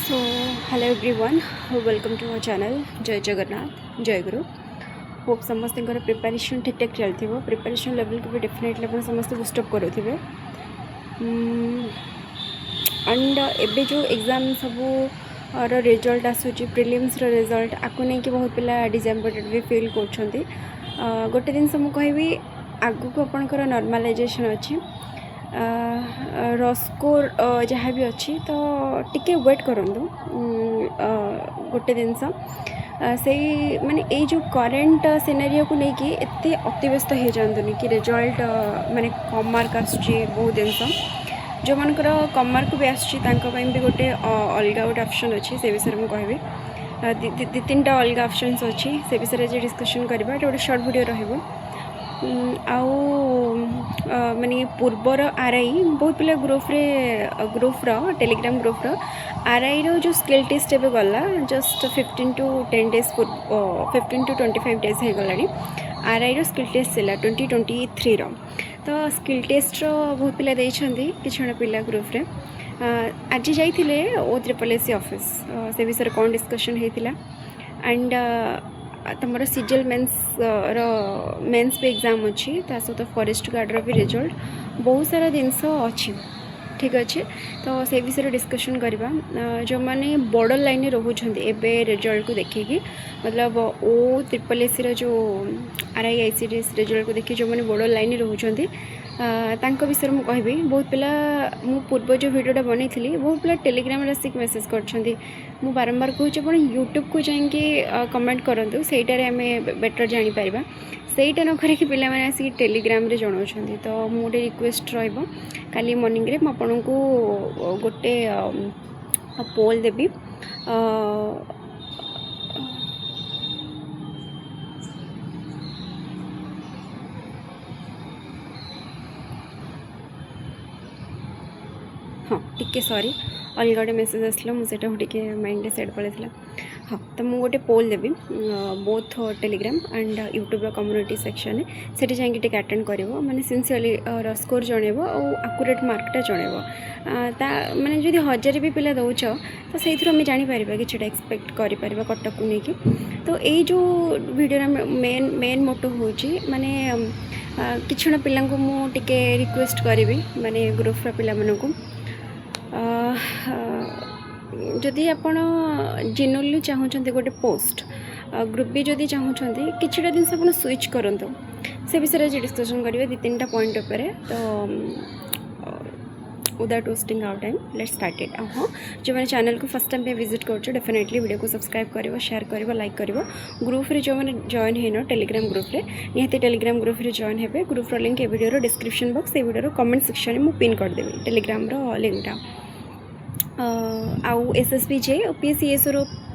So, hello everyone, welcome to our channel जय जगन्नाथ जय गुरु। Hope समस्त प्रिपेरेसन ठीक ठाक चलती प्रिपेरेसन लेवल को भी डेफिनेटली आप समस्त बुस्टअप करुवे एंड एबे जो एग्जाम सब रिजल्ट आसूची प्रिलिम्स रिजल्ट आपको नहीं कि बहुत पिला डिसअपॉइंटेड भी फील कर गोटे दिन मुझे कहबी आगु को आपंकर नॉर्मलाइजेशन अच्छी रस्कोर जहाँ भी अच्छी तो टिके वेट करूँ गोटे दिन से माने ये जो करेन्ट सिनेरियो को लेकिन एत अतिव्यस्त हो जातुनि कि रिजल्ट माने कम मार्क आसुची बहुत दिन जो मनकर कम मार्क भी आसुची भी गोटे अलग गोटे ऑप्शन अच्छी से विषय में कहबी दी तीन टा अलग ऑप्शंस अच्छी से विषय में डिस्कशन करवा गोटे शॉर्ट वीडियो रहिबो आउ माने पूर्वर आरआई बहुत पिला ग्रुप्र टेलीग्राम ग्रुप्र आरआई रो जो स्किल टेस्ट एवं गला just 15 to 10 days 15 to 25 days हो गलानी आरआई रो स्किल टेस्ट थिला 2023 रो तो स्किल टेस्ट रो बहुत पिला देइछंदी किछण पिला ग्रुप रे आज जाइथिले O-SSS ऑफिस से विषय कौन डिस्कशन होइथिला एंड तुम सीजीएल मेन्स भी एग्जाम अच्छी सहित फॉरेस्ट गार्ड भी रिजल्ट बहुत सारा जिनस अच्छी ठीक अच्छे तो से विषय डिस्कशन करवा जो मैंने बॉर्डर लाइन रोचते एवं रिजल्ट को देखिए मतलब O-SSS जो RI-ICDS रिजल्ट को देखिए जो मैंने बॉर्डर लाइन रोचते विषय में कहबी बहुत पिला मु पूर्व जो वीडियोटा बनई बहुत पिला टेलीग्राम आसिक मेसेज कर बारंबार कहूँ आप यूट्यूब को जाकि कमेंट करूँ सहीटार आम बेटर जापर सहीटा न करी पे आसिक टेलीग्राम रे जनाऊँ तो मोटे रिक्वेस्ट रही मॉर्निंग रे आपन को गोटे पोल देवी हाँ टिके सॉरी अलग गोटे मेसेज आसला मुझे टे माइंड सेट पड़े हाँ तो मुझे गोटे पोल देवी both Telegram and YouTube community section से जाकि अटेंड कर माने सिंसियरली स्कोर जनइब और आकुरेट मार्कटा जनइब माने जदि 1000 भी पिला दौच तो से आम जापर कि एक्सपेक्ट कर कटक को लेकिन तो ये जो वीडियो मेन मोटो हूँ माने किछण पिला मुझे रिक्वेस्ट करी माने ग्रुप पिला मानू जदि आपण जेन्युइनली चाहूँगी गोटे पोस्ट ग्रुप भी जदि चाहूँगी किछटा दिन आप स्विच करूँ से विषय में डिस्कसन करेंगे दी तीन टा पॉइंट उपर तो without wasting our time let's start it हाँ जो मैंने चैनल को फर्स्ट टाइम पे विजिट कर डेफिनेटली वीडियो को सब्सक्राइब कर शेयर कर लाइक कर ग्रुप रे जो मैंने जॉइन होना टेलीग्राम ग्रुप रे निहाती टेलीग्राम ग्रुप रे जॉइन हे ग्रुप लिंक ए वीडियो डिस्क्रिप्शन बॉक्स ए वीडियो कमेंट सेक्शन में पिन करदेवी टेलीग्राम लिंकटा आउ SSBJ OPSCS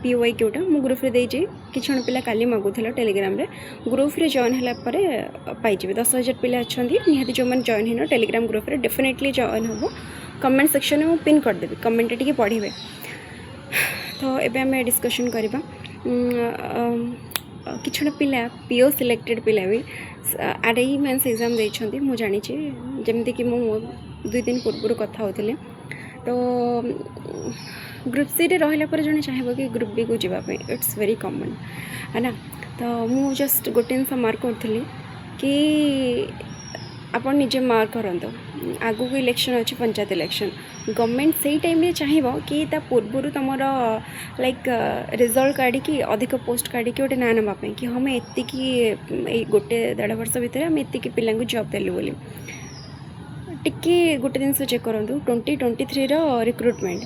PY क्यूटा मु ग्रुप रे देजे किछण पिला काली मागुथिला टेलीग्राम रे ग्रुप रे जॉइन हला परे पाइजिबे 10,000 पिला अछंदी निहाती जो मन जॉइन हिनो टेलीग्राम ग्रुप रे डेफिनेटली जॉइन होबो कमेंट सेक्शन में पिन कर देबी कमेंट टिके पढिबे तो एबे हम डिस्कशन करबा किछण पिला PO सिलेक्टेड पिला भी RI मेंस एग्जाम देछंदी मु जानि छी जेमति कि मु 2 दिन पूर्व कथा होतिले तो ग्रुप सी रे रहिला पर जने चाहेबो कि ग्रुप बी को जीवापे इट्स वेरी कॉमन है ना तो मु जस्ट गोटे जिन मार्क करथली कि आपण निजे मार्क करंतो आगु को इलेक्शन अच्छी पंचायत इलेक्शन गवर्नमेंट से टाइम रे चाहिबो कि ता पूर्वरु तमरो लाइक रिजल्ट काढी कि अधिक पोस्ट काढी कि गोटे ना नबा पे कि हम एत्ती कि गोटे 1.5 वर्ष भीतर हम एत्ती कि पिलांग जॉब देलु बोली टिके गोटे दिन चेक करूँ 2023 रिक्रुटमेंट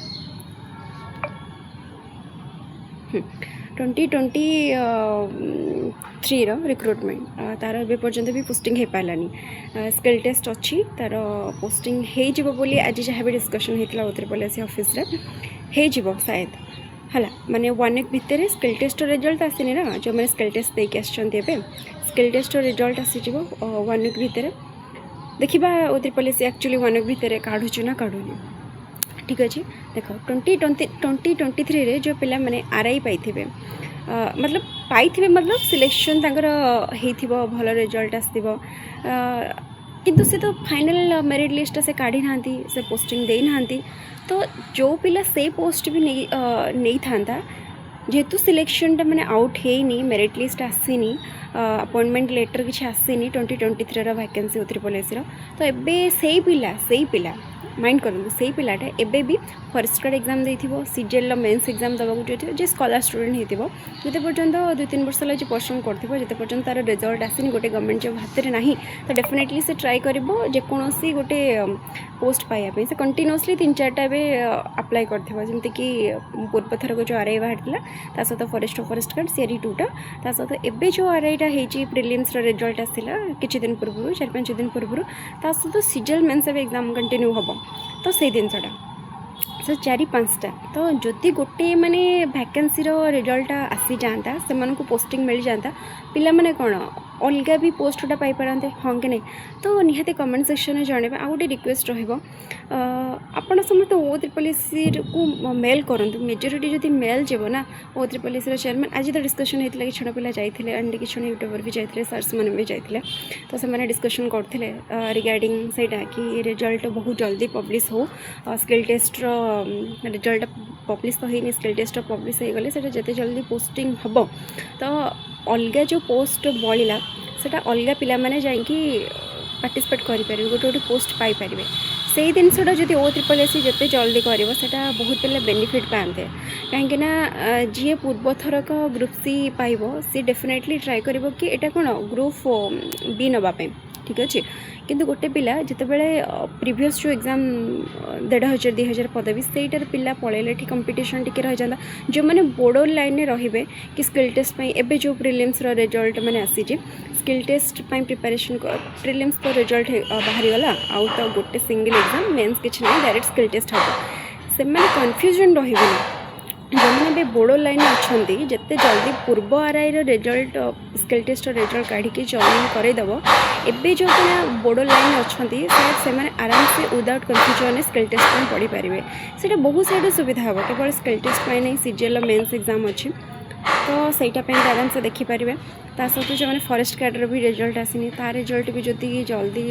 2023 रिक्रुटमेंट तार ए पर्यंत भी पोस्टिंग हो पारानी स्किल टेस्ट अच्छी तार पोस्टिंग हो बोली आज जहाँ भी डिस्कशन होता O-SSS ऑफिस रे हो शायद है माने 1 week भितर स्किल टेस्ट रिजल्ट आसनी ना जो मैंने स्किल टेस्ट देके स्किल टेस्ट रिजल्ट आसी 1 week भितर देखा O-SSS एक्चुअली 1 week भितर काढ़ुचु ना काढ़ुनी ठीक अच्छे देख 2023 रे जो पिला माने RI पाइथिबे मतलब सिलेक्शन तांकर हेथिबो भल रिजल्ट आस्तिबो किंतु से तो फाइनल मेरिट लिस्ट से काढ़ी ना से पोस्टिंग दे ना तो जो पिला से पोस्ट भी नहीं था जेहेतु सिलेक्शनटा मैंने आउट है नहीं मेरिट लिस्ट आसीनी अपॉइंटमेंट लेटर किसी आसीनी 2023 वैकेंसी UTRPLSC तो एबे से पिला माइंड करूँ से पिलाटा एबे भी फॉरेस्ट गार्ड एग्जाम देथिबो सीजीएल मेंस एग्जाम दबाक जो जे स्कॉलर स्टूडेंट होइतिबो जते पर्यंत 2-3 वर्ष ला जे परिश्रम करथिबो जते पर्यंत तार रिजल्ट आसीनी गोटे गवर्नमेंट जॉब हाथ रे नाही तो डेफिनेटली से ट्राई करिवो जे कोनोसी गोटे पोस्ट पाइबा पे से कंटिन्यूअसली 3-4टा बे अप्लाई करथिबो जेमते कि पूर्व थर को जो आरआई बाहरला ता सहित फॉरेस्ट गार्ड सीआरई 2टा ता सहित एबे जो आरआईटा हेची प्रिलिम्स रो रिजल्ट आसिला किछि दिन पूर्व 4-5 दिन पूर्व ता सहित सीजीएल मेंस एग्जाम कंटिन्यू हबो तो से जिनसटा सो 4-5टा तो जदि गोटे माने वैकेंसी रिजल्ट आसी जाता से पोस्टिंग मिल जाता पिला माने कौन अलग भी पोस्टा पाई पारते हाँ कि नहीं तो निहाती कमेंट सेक्शन में जनइबे आ गोटे रिक्वेस्ट आपण समस्त UTRPLSC को मेल करूँ मेजोरिटी जदि मेल जीव ना UTRPLSC चेयरमैन आज तो डिस्कशन होता कि छण पिला जाते एंड कि यूट्यूबर भी जाते सर्स मैंने भी जाते तो से डिस्कशन करते रिगार्डिंग से कि रिजल्ट बहुत जल्दी पब्लिश हो स्किल टेस्ट रिजल्ट पब्लिश तो है स्किल टेस्ट पब्लिश हो गले जिते जल्दी पोस्टिंग हम तो अलग जो पोस्ट बढ़ला सेटा अलग पिला माने जाइकी पार्टिसिपेट करें गोटे गोटे पोस्ट पाइपर से ही जिनसा जब UTRPLSC जिते जल्दी कर बहुत पिला बेनिफिट पाते कहीं जी पूर्व थरक ग्रुप सी पाइब सी डेफिनेटली ट्राई कर कि यहाँ कौन ग्रुप बी नापी ठीक अच्छे किंतु गोटे पिला जिते बड़े प्रीवियस जो एग्जाम 1500-2000 पदवी सेटार पिला पलैले ठीक कंपटीशन टी रही जाता जो मैंने बॉर्डर लाइन में रे कि स्किल टेस्ट एबे जो प्रिलिम्स रिजल्ट मैंने आसी स्किल टेस्ट प्रिपरेशन प्रिलिम्स तो रिजल्ट बाहरी गला आउ तो गोटे सिंगल एग्जाम मेंस किसी ना डायरेक्ट स्किल टेस्ट हम से कन्फ्यूजन रही जो मैंने बॉर्डर लाइन अच्छा जिते जल्दी पूर्व RI result skill test result काढ़ी जॉइन करदेव एबे जो बॉर्डर लाइन अच्छा शायद से आराम से विदाउट कन्फ्यूजन स्किल टेस्ट पढ़ी पारे से बहुत साइड सुविधा हम केवल स्किल टेस्ट नहीं सीजीएल मेंस एग्जाम अच्छी तो सहीटा आराम से देखिपारे सहित जो मैंने फॉरेस्ट गार्ड भी रिजल्ट आसनी ता रिजल्ट भी जदि जल्दी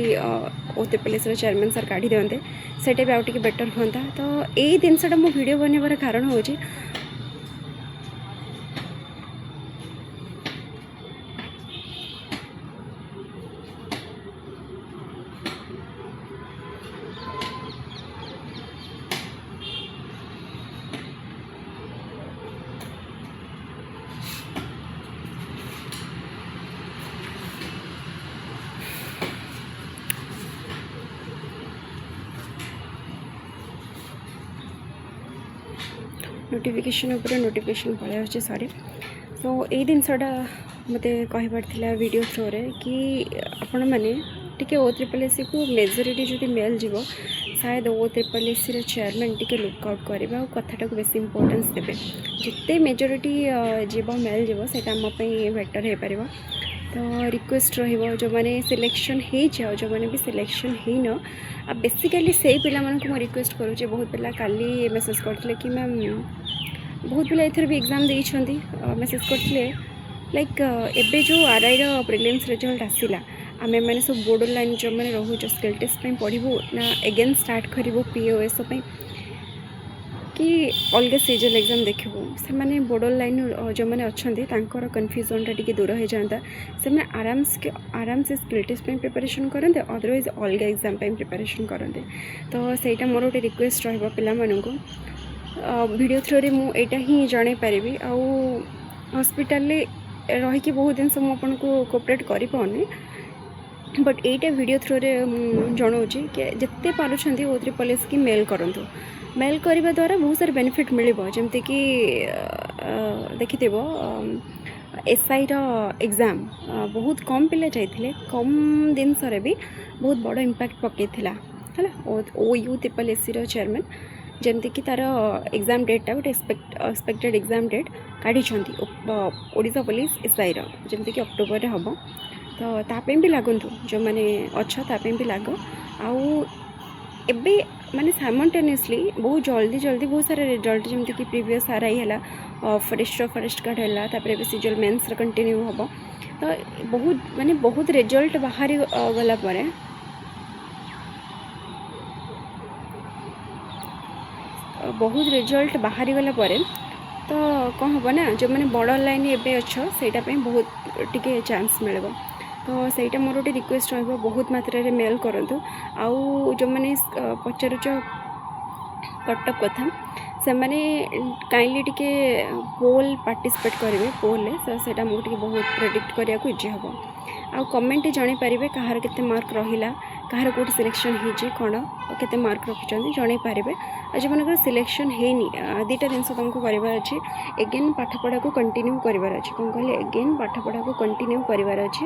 UTRPLSC चेयरमैन सर काढ़ी दिंते सेटा भी आउट बेटर हाँ तो यही जिनसा मो वीडियो बनवार कारण हो नोटिफिकेशन ऊपर नोटिफिकेशन पड़े अच्छे सॉरी तो यही जिनसा मत कहबार वीडियो थ्रो रे कि आपण मैंने टी UTRPLSC को मेजोरिटी जो मेल जीव शायद UTRPLSC चेयरमैन टी लुकआउट करेंगे और कथाटा को बेस इंपोर्टेंस देवे जिते मेजोरिटी जीव मेल जीव से बेटर हो पार तो रिक्वेस्ट जो मैंने सिलेक्शन हो जो मैंने भी सिलेक्शन हो न बेसिकली से पिला मानक मैं रिक्वेस्ट करुँचे बहुत पिला काली मेसेज करते कि मैम बहुत पिला एथर भी एग्जाम देइछंती मेसेज करते लाइक एबे जो आरआई प्रिलिम्स रिजल्ट आसिला आमे मैंने सब बॉर्डर लाइन जो मैंने रोच स्किल टेस्ट पढ़ू ना एगेन स्टार्ट करूँ POS कि अलग सीजल एग्जाम देखू से मैंने बॉर्डर लाइन जो मैंने अच्छा कन्फ्यूजनटा टी दूर हो जाता से आराम से स्किल टेस्ट प्रिपरेशन करते अदरवाइज अलग एग्जाम प्रिपरेशन करते तो सहीटा मोर गोटे रिक्वेस्ट रहा वीडियो थ्रो रे मुझे ही जन पारि आउ हॉस्पिटल रही बहुत दिन मुझको कोऑपरेट कर पाऊनी बट एटा वीडियो थ्रो रे जनाऊँगी कि जिते पार्टी UTRPLSC की मेल करूँ मेल करने द्वारा बहुत सारे बेनिफिट मिल जमती कि देखिथ SI एग्जाम बहुत कम पिला जाइए कम दिन सर भी बहुत बड़ इम्पैक्ट पकईला है UTRPLSC चेयरमैन जमती कि तार एग्जाम डेटा गोटे एक्सपेक्टेड एग्जाम डेट काढ़ी ओडिशा पुलिस SI जमती कि अक्टोबर में हम तो ताप भी लगुंतु जो मैंने अच्छा ताप भी लग आउ एबे माने साइमल्टेनियसली बहुत जल्दी बहुत सारे रिजल्ट जमती कि प्रीवियस आरआई है फॉरेस्ट गार्ड है तापर सीजीएल मेंस कंटिन्यू हम तो बहुत माने बहुत रिजल्ट बाहरी गला बहुत रिजल्ट बाहरी गला परे तो कौन हम ना जो मैंने बड़ लाइन एवं अच्छ से बहुत टी चांस मिल तो सहीटा मोर गोटे रिक्वेस्ट बहुत मात्रा रे मेल करूँ आउ जो मैंने पचारुच कटअप कथा से मैंने काइंडली टिके पोल पार्टिसिपेट करेंगे पोल से मुझे बहुत प्रेडिक्ट करने को इजी हम आ कमेंट जानी पारे कहार केते मार्क रहिला कहार कोट सिलेक्शन होती कौन केते मार्क रखिंट जन पारे जो मन सिलेक्शन होनी दुटा जिन तुमको करार अच्छे एगेन पाठपढ़ा को कंटिन्यू करार अच्छे कौन कहले एगेन पाठपढ़ा को कंटिन्यू करार अच्छे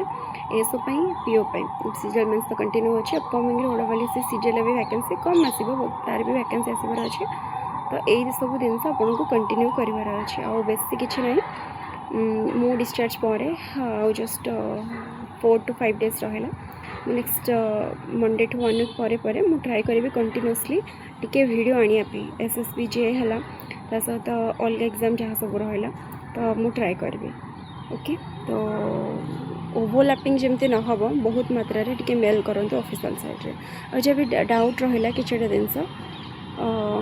एसोपाई पीओ सीजल मेन्स तो कंटिन्यू अच्छे अपकमिंग ओडब्ल्यू सी सीजल भी वैकेंसी कम आसो तार भी वैकेंसी आसबार अच्छे तो यही सब जिन आपन को कंटिन्यू करार अच्छे आ बेसी किसी ना मु डिस्चार्ज पर जस्ट 4 to 5 days रहा नेक्स्ट मंडे टू 1 week पर मुझे ट्राए करी कंटिन्यूअसली टिके वीडियो आने एसएसबी जे है सहित अलग एग्जाम जहाँ सब रहा तो मुझे ट्राए करी ओके तो ओवरलैपिंग जमती न हो बहुत मात्रा रे टिके मेल करूँ ऑफिशियल साइट रे और जब भी डाउट रहा कि जिनस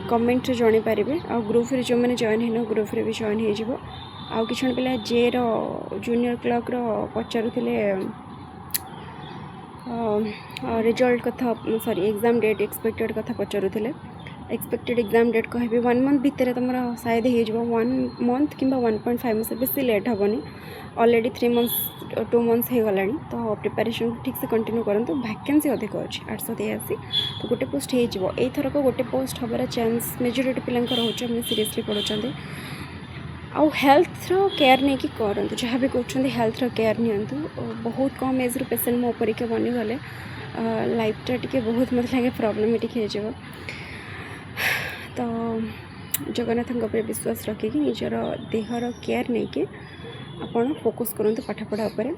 कमेंट जन पारे आ ग्रुप रे जो मैंने जॉइन है ग्रुप रे भी जॉइन हो आउ कि पिला जे जूनियर क्लर्क पचारुले रिजल्ट कथा सॉरी एग्जाम डेट एक्सपेक्टेड कथा पचारुले एक्सपेक्टेड एग्जाम डेट कह 1 month भितर तुम शायद हो 1 month कि 1.5 months बेसी लेट हेनी ऑलरेडी 3 months 2 months हो गला तो प्रिपरेशन ठीक से कंटिन्यू करंतु वैकेंसी अधिक अच्छी 883 तो गोटे पोस्ट हो थरक गोटे पोस्ट हबार चांस मेजोरिटी पिला रोचे सीरीयसली पढ़ुं आउ हेल्थ केयर नहीं कि करंतु जहाँ भी कर हेल्थ केयर नियंतु बहुत कम एज पेसेंट मो परीक्षा बनीगले लाइफटा टी बहुत मत लगे प्रॉब्लमेटिक हो तो जगन्नाथ विश्वास रखिकी निजर देहर केयर नहीं कि आपड़ फोकस करूँ पाठपढ़ा उपर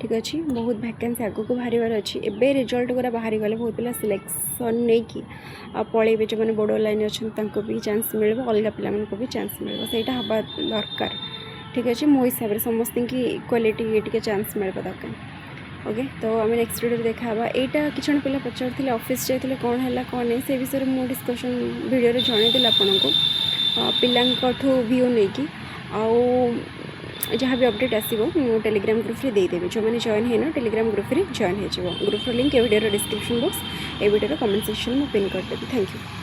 ठीक अच्छे बहुत वैकेंसी आगक बाहर अच्छी एवं रिजल्ट गुरा बाहरी गले बहुत पिला सिलेक्शन नहीं कि पलैबे जो मैंने बड़ लाइन अच्छा भी चांस मिल अलग पिला भी चांस मिल सहीटा हवा दरकार ठीक अच्छे मो हिसाब से समस्त की इक्वालिटी ये चांस मिल दरकार ओके तो आम नेक्स्ट वीडियो देखा यहाँ किसी पिला पचार ऑफिस जाते कौन है कौन नहीं से विषय में डिस्कशन वीडियो जनईदी आपन को पिलाठू व्यू नहीं कि आउ जहाँ भी अपडेट आसो मु टेलीग्राम ग्रुप रे देदेवी जो मैंने जॉइन है टेलीग्राम ग्रुप रे जॉइन हो ग्रुप लिंक ए वीडियो डिस्क्रिप्शन बॉक्स ए वीडियो कमेंट सेक्शन में पिन करदेवी थैंक यू।